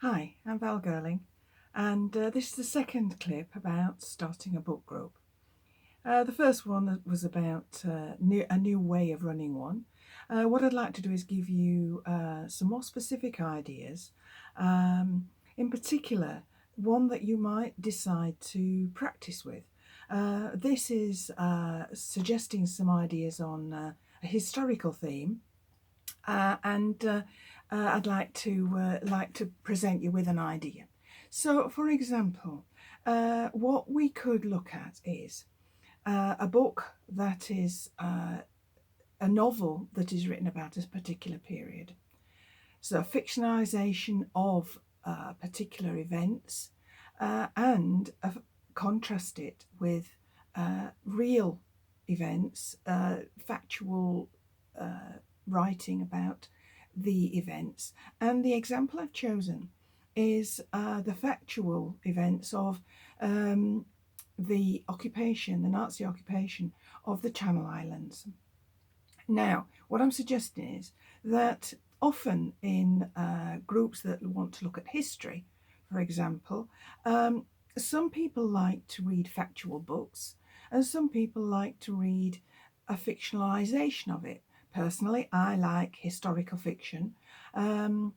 Hi, I'm Val Girling, and this is the second clip about starting a book group. The first one was about a new way of running one. What I'd like to do is give you some more specific ideas, um, in particular, one that you might decide to practice with. This is suggesting some ideas on a historical theme, and I'd like to present you with an idea. So, for example, what we could look at is a book that is a novel that is written about a particular period. So, a fictionalization of particular events, and contrast it with real events, factual writing about the events. And the example I've chosen is the factual events of the occupation, the Nazi occupation of the Channel Islands. Now, what I'm suggesting is that often in groups that want to look at history, for example, some people like to read factual books and some people like to read a fictionalization of it. Personally, I like historical fiction. And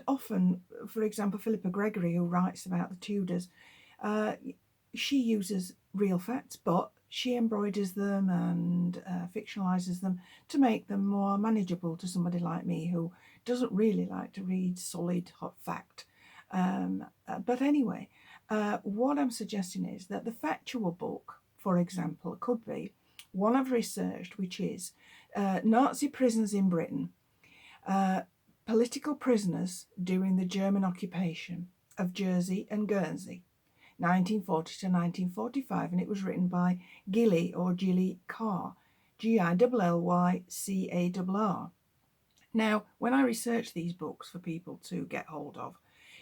often, for example, Philippa Gregory, who writes about the Tudors, uh, she uses real facts, but she embroiders them and fictionalizes them to make them more manageable to somebody like me who doesn't really like to read solid hot fact. But anyway, what I'm suggesting is that the factual book, for example, could be one I've researched, which is Nazi prisons in Britain, uh, political prisoners during the German occupation of Jersey and Guernsey, 1940 to 1945, and it was written by Gilly or Gilly Carr, Gillycarr. Now, when I research these books for people to get hold of,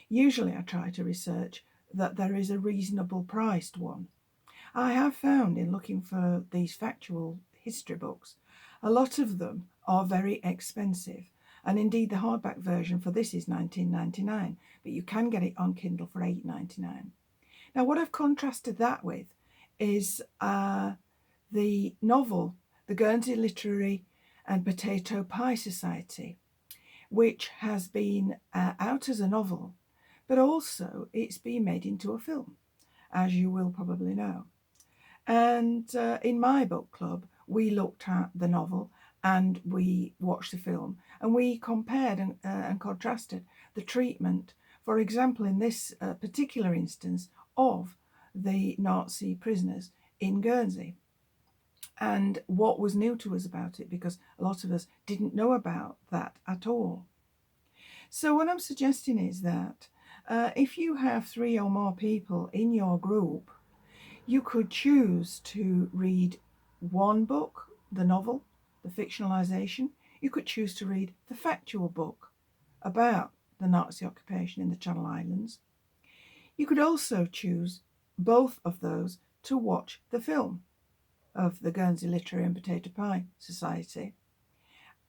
usually I try to research that there is a reasonable priced one. I have found in looking for these factual history books, a lot of them are very expensive. And indeed, the hardback version for this is $19.99, but you can get it on Kindle for $8.99. Now, what I've contrasted that with is the novel, The Guernsey Literary and Potato Pie Society, which has been out as a novel, but also it's been made into a film, as you will probably know. And in my book club, we looked at the novel and we watched the film and we compared and contrasted the treatment, for example, in this particular instance, of the Nazi prisoners in Guernsey. And what was new to us about it, because a lot of us didn't know about that at all. So, what I'm suggesting is that if you have three or more people in your group, you could choose to read one book, the novel, the fictionalization. You could choose to read the factual book about the Nazi occupation in the Channel Islands. You could also choose both of those to watch the film of the Guernsey Literary and Potato Pie Society.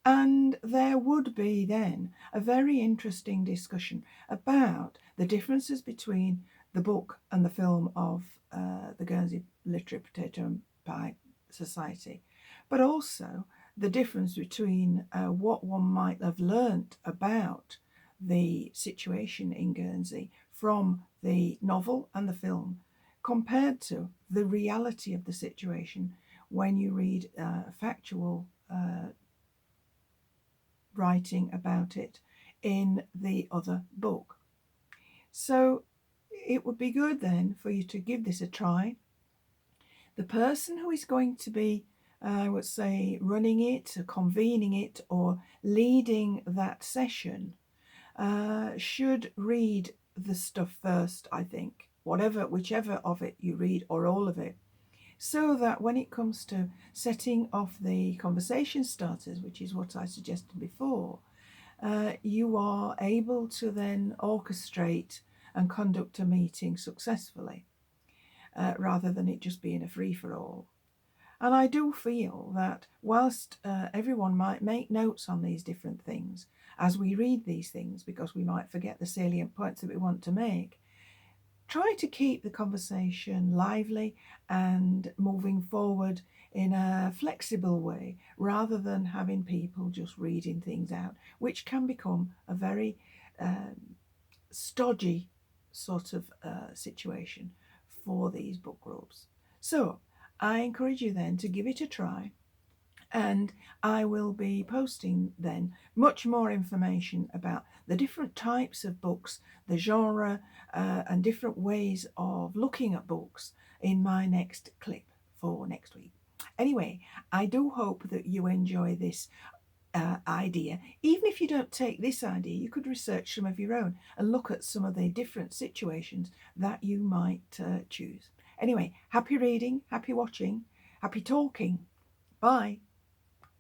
And there would be then a very interesting discussion about the differences between the book and the film of the Guernsey Literary Potato and Pie Society, but also the difference between what one might have learnt about the situation in Guernsey from the novel and the film compared to the reality of the situation when you read factual writing about it in the other book. So it would be good then for you to give this a try. The person who is going to be, I would say, running it, convening it, or leading that session should read the stuff first, I think, whichever of it you read or all of it, so that when it comes to setting off the conversation starters, which is what I suggested before, you are able to then orchestrate and conduct a meeting successfully, rather than it just being a free-for-all. And I do feel that whilst everyone might make notes on these different things as we read these things, because we might forget the salient points that we want to make, try to keep the conversation lively and moving forward in a flexible way, rather than having people just reading things out, which can become a very stodgy sort of situation for these book groups. So I encourage you then to give it a try, and I will be posting then much more information about the different types of books, the genre, and different ways of looking at books in my next clip for next week. Anyway, I do hope that you enjoy this idea. Even if you don't take this idea, you could research some of your own and look at some of the different situations that you might choose. Anyway, happy reading, happy watching, happy talking. Bye.